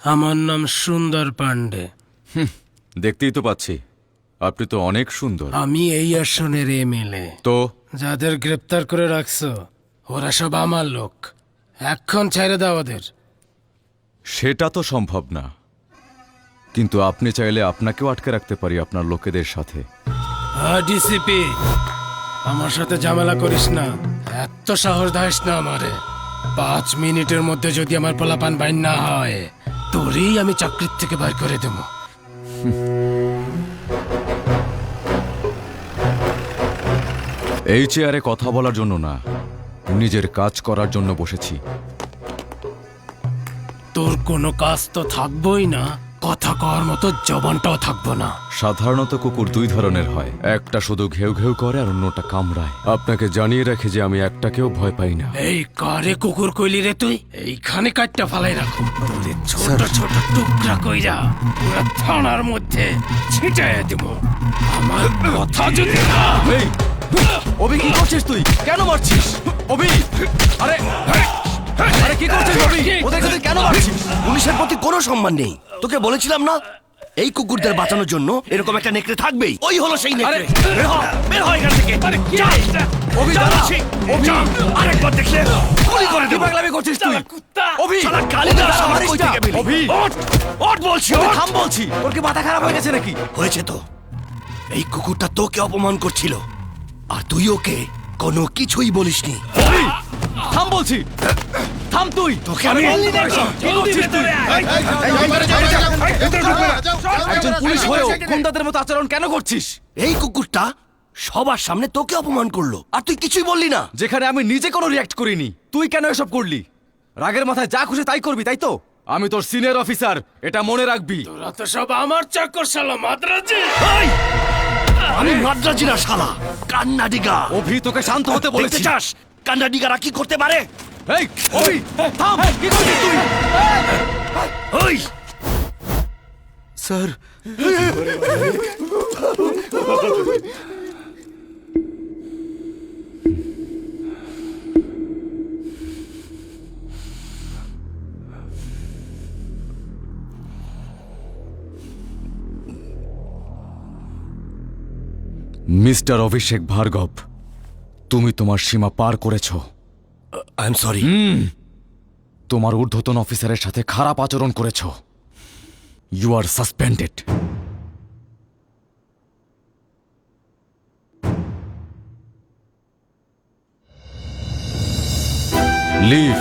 আমার নাম সুন্দর পান্ডে। দেখতেই তো পাচ্ছি আপনি তো অনেক সুন্দর। আমি এই আসনের এমএলএ। তো যাদের গ্রেপ্তার করে রাখছো ওরা সব আমার লোক। এখন ছেড়ে দাও ওদের। সেটা তো সম্ভব না, কিন্তু আপনি চাইলে আপনাকেও আটকে রাখতে পারি আপনার লোকেদের সাথে। ডিসিপি, আমার সাথে ঝামেলা করিস না। এত সাহস দাস না আমারে। 5 মিনিটের মধ্যে যদি আমার পোলাপান বাইন না হয়, তোরেই আমি চাকরির থেকে বাইর করে দেবো। এই চেয়ারে কথা বলার জন্য না, নিজের কাজ করার জন্য বসেছি। তোর কোনো কাজ তো থাকবোই না, কথা কওয়ার মতো জবানটাও থাকবো না। সাধারণত কুকুর দুই ধরনের হয়, একটা শুধু ঘেউ ঘেউ করে আর অন্যটা কামড়ায়। আপনাকে জানিয়ে রাখি যে আমি একটাকেও ভয় পাই না। এই কারে কুকুর কইলি রে তুই? এইখানে কাটটা ফালাই রাখো। তোরে ছোট ছোট টুকরা কইরা পুরো থানার মধ্যে ছিটাইয়া দেব। আমার কথা যদি না। এই অভি, কি করছিস তুই? কেন মারছিস অভি? আরে আরে কি করছিস অভি? ওদেরকে তুই কেন মারছিস? পুলিশের প্রতি কোনো সম্মান নেই। তোকে বলেছিলাম না, এই কুকুরদের বাঁচানোর জন্য এরকম একটা নেকড়ে থাকবেই। ওই হলো সেই নেকড়ে। বের হ, বের হ এখান থেকে। যা। অভি দাঁড়া। অভি, যা। আরেকবার দেখলে গুলি করে কি দেব। পাগলামি করছিস তুই? অভি, শালা কালিদাস আমার মারিস কই না। থেকে পেলি? অভি, ওঠ, ওঠ বলছি, অভি, ওঠ। থাম বলছি। তোর কি মাথা খারাপ হয়ে গেছে নাকি? হয়েছে তো। এই কুকুরটা তোকে অপমান করছিল, আর তুই ওকে কোনো কিছুই বলিসনি। অভি, থাম বলছি। থাম তুই। তোকে আমি কি করছিস তুই? একজন পুলিশ হয়েও গুন্ডাদের মতো আচরণ কেন করছিস? এই কুকুরটা সবার সামনে তোকে অপমান করলো, আর তুই কিছুই বললি না। যেখানে আমি নিজে কোনো রিয়াক্ট করিনি, তুই কেন এসব করলি? রাগের মাথায় যা খুশি তাই করবি, তাই তো? আমি তোর সিনিয়র অফিসার, এটা মনে রাখবি। তোরা তো সব আমার চাকর, শালা মাদ্রাজি। এই! আমি মাদ্রাজি না শালা, কান্নাডিগা। অভি, তোকে শান্ত হতে দেখতে বলেছি। চাস কান্নাডিগারা কি করতে পারে? এই অভি, থাম। কি করছিস তুই? ওই স্যার, মিস্টার অভিষেক ভার্গব, তুমি তোমার সীমা পার করেছ। I am sorry. তোমার ঊর্ধ্বতন অফিসারের সাথে খারাপ আচরণ করেছ। You are suspended. লিভ।